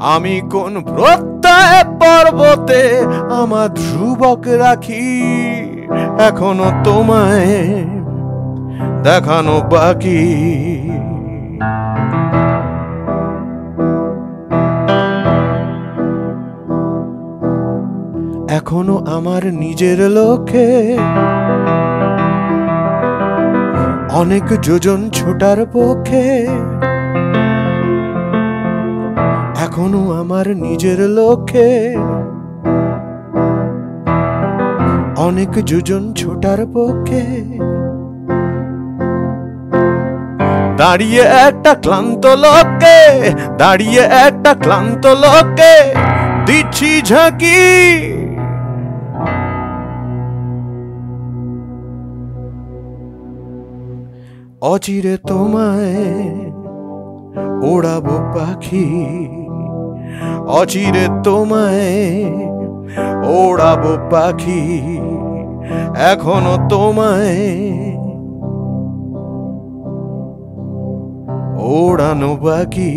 আমি কোন প্রত্যয় পর্বতে আমার ধ্রুবক রাখি, এখনো তোমায় দেখানো বাকি। এখনো আমার নিজের লক্ষ্যে অনেক যোজন ছোটার পক্ষে, এখনো আমার নিজের লক্ষ্যে অনেক যোজন ছোটার পক্ষে। দাঁড়িয়ে একটা ক্লান্ত লোককে, দাঁড়িয়ে একটা ক্লান্ত লোককে দিচ্ছি ঝাঁকি। অচিরে তোমায় ওড়াবো পাখি, অচিরে তোমায় ওড়াবো পাখি, এখনো তোমায় ওড়ানো বাকি।